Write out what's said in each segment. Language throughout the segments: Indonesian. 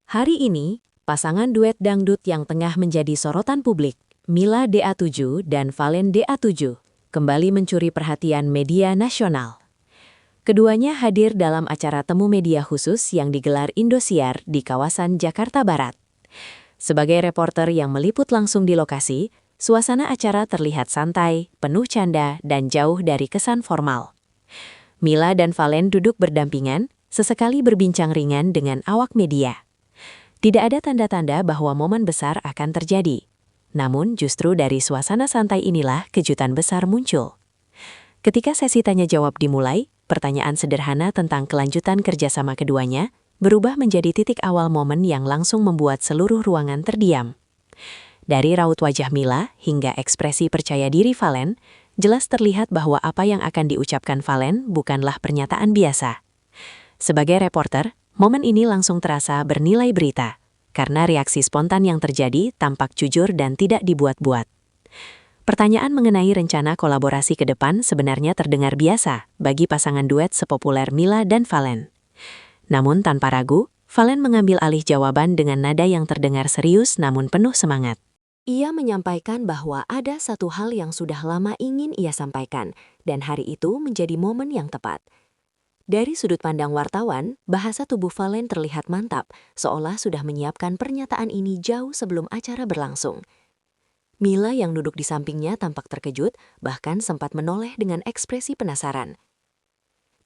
Hari ini, pasangan duet dangdut yang tengah menjadi sorotan publik, Mila DA7 dan Valen DA7, kembali mencuri perhatian media nasional. Keduanya hadir dalam acara temu media khusus yang digelar Indosiar di kawasan Jakarta Barat. Sebagai reporter yang meliput langsung di lokasi, suasana acara terlihat santai, penuh canda, dan jauh dari kesan formal. Mila dan Valen duduk berdampingan, sesekali berbincang ringan dengan awak media. Tidak ada tanda-tanda bahwa momen besar akan terjadi. Namun justru dari suasana santai inilah kejutan besar muncul. Ketika sesi tanya-jawab dimulai, pertanyaan sederhana tentang kelanjutan kerjasama keduanya berubah menjadi titik awal momen yang langsung membuat seluruh ruangan terdiam. Dari raut wajah Mila hingga ekspresi percaya diri Valen, jelas terlihat bahwa apa yang akan diucapkan Valen bukanlah pernyataan biasa. Sebagai reporter, momen ini langsung terasa bernilai berita, karena reaksi spontan yang terjadi tampak jujur dan tidak dibuat-buat. Pertanyaan mengenai rencana kolaborasi ke depan sebenarnya terdengar biasa bagi pasangan duet sepopuler Mila dan Valen. Namun tanpa ragu, Valen mengambil alih jawaban dengan nada yang terdengar serius namun penuh semangat. Ia menyampaikan bahwa ada satu hal yang sudah lama ingin ia sampaikan, dan hari itu menjadi momen yang tepat. Dari sudut pandang wartawan, bahasa tubuh Valen terlihat mantap, seolah sudah menyiapkan pernyataan ini jauh sebelum acara berlangsung. Mila yang duduk di sampingnya tampak terkejut, bahkan sempat menoleh dengan ekspresi penasaran.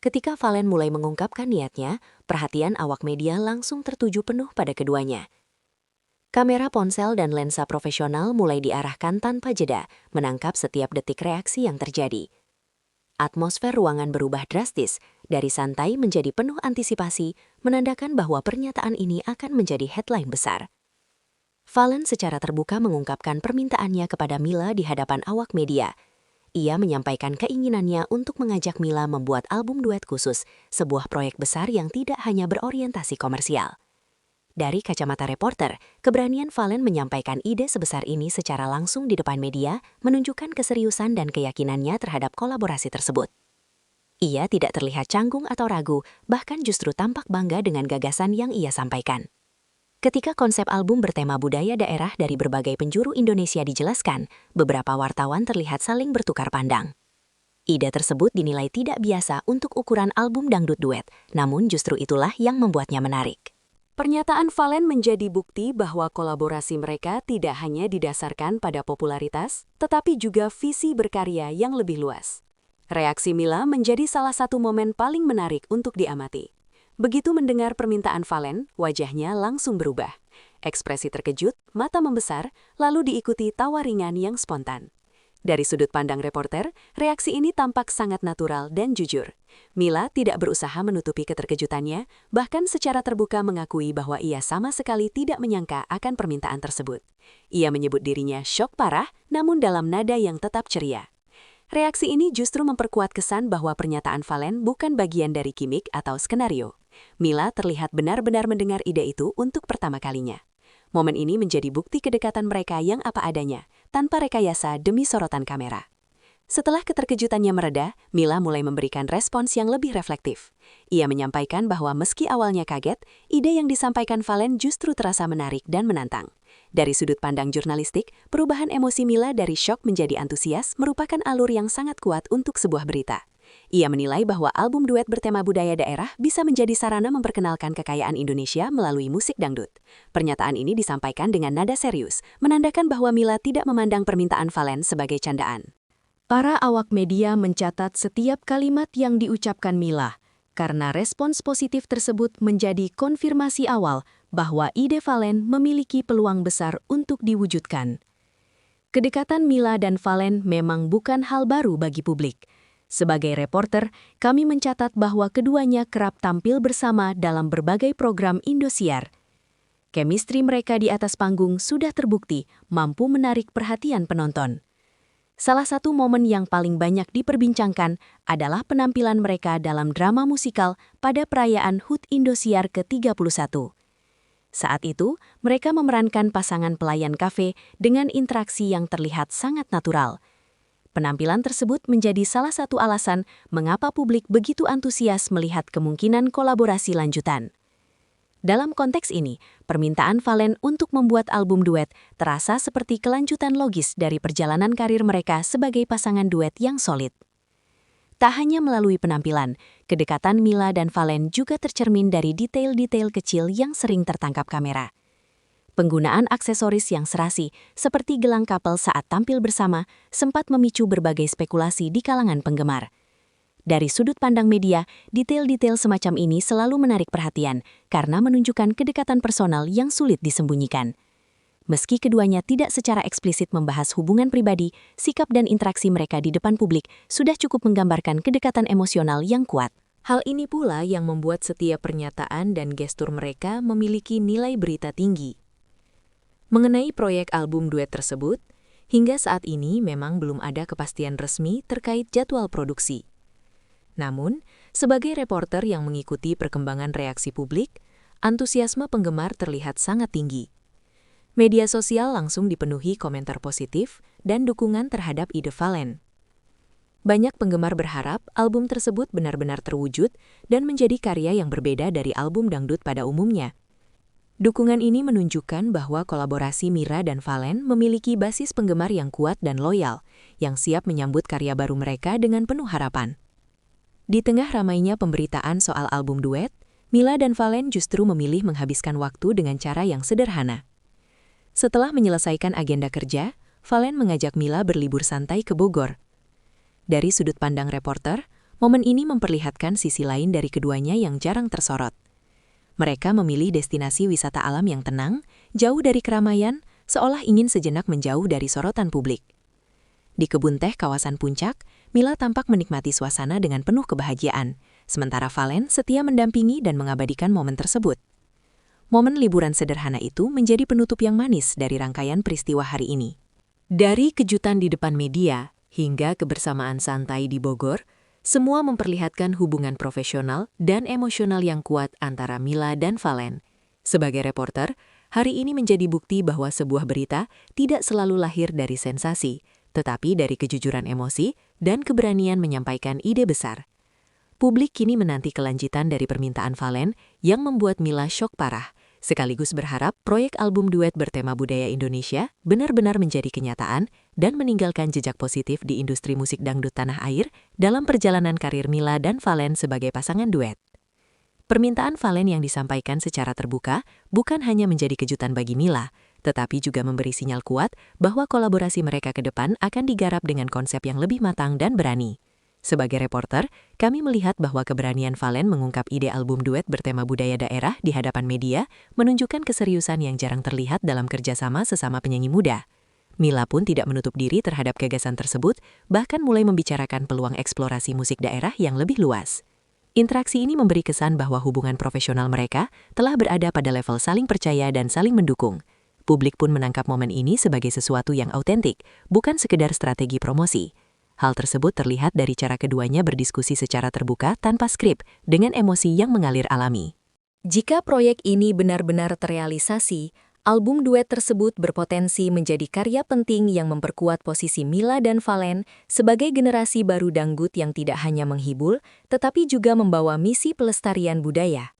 Ketika Valen mulai mengungkapkan niatnya, perhatian awak media langsung tertuju penuh pada keduanya. Kamera ponsel dan lensa profesional mulai diarahkan tanpa jeda, menangkap setiap detik reaksi yang terjadi. Atmosfer ruangan berubah drastis, dari santai menjadi penuh antisipasi, menandakan bahwa pernyataan ini akan menjadi headline besar. Valen secara terbuka mengungkapkan permintaannya kepada Mila di hadapan awak media. Ia menyampaikan keinginannya untuk mengajak Mila membuat album duet khusus, sebuah proyek besar yang tidak hanya berorientasi komersial. Dari kacamata reporter, keberanian Valen menyampaikan ide sebesar ini secara langsung di depan media menunjukkan keseriusan dan keyakinannya terhadap kolaborasi tersebut. Ia tidak terlihat canggung atau ragu, bahkan justru tampak bangga dengan gagasan yang ia sampaikan. Ketika konsep album bertema budaya daerah dari berbagai penjuru Indonesia dijelaskan, beberapa wartawan terlihat saling bertukar pandang. Ide tersebut dinilai tidak biasa untuk ukuran album dangdut duet, namun justru itulah yang membuatnya menarik. Pernyataan Valen menjadi bukti bahwa kolaborasi mereka tidak hanya didasarkan pada popularitas, tetapi juga visi berkarya yang lebih luas. Reaksi Mila menjadi salah satu momen paling menarik untuk diamati. Begitu mendengar permintaan Valen, wajahnya langsung berubah. Ekspresi terkejut, mata membesar, lalu diikuti tawa ringan yang spontan. Dari sudut pandang reporter, reaksi ini tampak sangat natural dan jujur. Mila tidak berusaha menutupi keterkejutannya, bahkan secara terbuka mengakui bahwa ia sama sekali tidak menyangka akan permintaan tersebut. Ia menyebut dirinya syok parah, namun dalam nada yang tetap ceria. Reaksi ini justru memperkuat kesan bahwa pernyataan Valen bukan bagian dari gimik atau skenario. Mila terlihat benar-benar mendengar ide itu untuk pertama kalinya. Momen ini menjadi bukti kedekatan mereka yang apa adanya, tanpa rekayasa demi sorotan kamera. Setelah keterkejutannya mereda, Mila mulai memberikan respons yang lebih reflektif. Ia menyampaikan bahwa meski awalnya kaget, ide yang disampaikan Valen justru terasa menarik dan menantang. Dari sudut pandang jurnalistik, perubahan emosi Mila dari syok menjadi antusias merupakan alur yang sangat kuat untuk sebuah berita. Ia menilai bahwa album duet bertema budaya daerah bisa menjadi sarana memperkenalkan kekayaan Indonesia melalui musik dangdut. Pernyataan ini disampaikan dengan nada serius, menandakan bahwa Mila tidak memandang permintaan Valen sebagai candaan. Para awak media mencatat setiap kalimat yang diucapkan Mila, karena respons positif tersebut menjadi konfirmasi awal bahwa ide Valen memiliki peluang besar untuk diwujudkan. Kedekatan Mila dan Valen memang bukan hal baru bagi publik. Sebagai reporter, kami mencatat bahwa keduanya kerap tampil bersama dalam berbagai program Indosiar. Chemistry mereka di atas panggung sudah terbukti mampu menarik perhatian penonton. Salah satu momen yang paling banyak diperbincangkan adalah penampilan mereka dalam drama musikal pada perayaan HUT Indosiar ke-31. Saat itu, mereka memerankan pasangan pelayan kafe dengan interaksi yang terlihat sangat natural. Penampilan tersebut menjadi salah satu alasan mengapa publik begitu antusias melihat kemungkinan kolaborasi lanjutan. Dalam konteks ini, permintaan Valen untuk membuat album duet terasa seperti kelanjutan logis dari perjalanan karir mereka sebagai pasangan duet yang solid. Tak hanya melalui penampilan, kedekatan Mila dan Valen juga tercermin dari detail-detail kecil yang sering tertangkap kamera. Penggunaan aksesoris yang serasi, seperti gelang couple saat tampil bersama, sempat memicu berbagai spekulasi di kalangan penggemar. Dari sudut pandang media, detail-detail semacam ini selalu menarik perhatian karena menunjukkan kedekatan personal yang sulit disembunyikan. Meski keduanya tidak secara eksplisit membahas hubungan pribadi, sikap dan interaksi mereka di depan publik sudah cukup menggambarkan kedekatan emosional yang kuat. Hal ini pula yang membuat setiap pernyataan dan gestur mereka memiliki nilai berita tinggi. Mengenai proyek album duet tersebut, hingga saat ini memang belum ada kepastian resmi terkait jadwal produksi. Namun, sebagai reporter yang mengikuti perkembangan reaksi publik, antusiasme penggemar terlihat sangat tinggi. Media sosial langsung dipenuhi komentar positif dan dukungan terhadap ide Valen. Banyak penggemar berharap album tersebut benar-benar terwujud dan menjadi karya yang berbeda dari album dangdut pada umumnya. Dukungan ini menunjukkan bahwa kolaborasi Mira dan Valen memiliki basis penggemar yang kuat dan loyal, yang siap menyambut karya baru mereka dengan penuh harapan. Di tengah ramainya pemberitaan soal album duet, Mila dan Valen justru memilih menghabiskan waktu dengan cara yang sederhana. Setelah menyelesaikan agenda kerja, Valen mengajak Mila berlibur santai ke Bogor. Dari sudut pandang reporter, momen ini memperlihatkan sisi lain dari keduanya yang jarang tersorot. Mereka memilih destinasi wisata alam yang tenang, jauh dari keramaian, seolah ingin sejenak menjauh dari sorotan publik. Di kebun teh kawasan Puncak, Mila tampak menikmati suasana dengan penuh kebahagiaan, sementara Valen setia mendampingi dan mengabadikan momen tersebut. Momen liburan sederhana itu menjadi penutup yang manis dari rangkaian peristiwa hari ini. Dari kejutan di depan media hingga kebersamaan santai di Bogor, semua memperlihatkan hubungan profesional dan emosional yang kuat antara Mila dan Valen. Sebagai reporter, hari ini menjadi bukti bahwa sebuah berita tidak selalu lahir dari sensasi, tetapi dari kejujuran emosi dan keberanian menyampaikan ide besar. Publik kini menanti kelanjutan dari permintaan Valen yang membuat Mila syok parah, sekaligus berharap proyek album duet bertema budaya Indonesia benar-benar menjadi kenyataan dan meninggalkan jejak positif di industri musik dangdut tanah air dalam perjalanan karir Mila dan Valen sebagai pasangan duet. Permintaan Valen yang disampaikan secara terbuka bukan hanya menjadi kejutan bagi Mila, tetapi juga memberi sinyal kuat bahwa kolaborasi mereka ke depan akan digarap dengan konsep yang lebih matang dan berani. Sebagai reporter, kami melihat bahwa keberanian Valen mengungkap ide album duet bertema budaya daerah di hadapan media menunjukkan keseriusan yang jarang terlihat dalam kerjasama sesama penyanyi muda. Mila pun tidak menutup diri terhadap gagasan tersebut, bahkan mulai membicarakan peluang eksplorasi musik daerah yang lebih luas. Interaksi ini memberi kesan bahwa hubungan profesional mereka telah berada pada level saling percaya dan saling mendukung. Publik pun menangkap momen ini sebagai sesuatu yang autentik, bukan sekedar strategi promosi. Hal tersebut terlihat dari cara keduanya berdiskusi secara terbuka tanpa skrip, dengan emosi yang mengalir alami. Jika proyek ini benar-benar terrealisasi, album duet tersebut berpotensi menjadi karya penting yang memperkuat posisi Mila dan Valen sebagai generasi baru dangdut yang tidak hanya menghibur, tetapi juga membawa misi pelestarian budaya.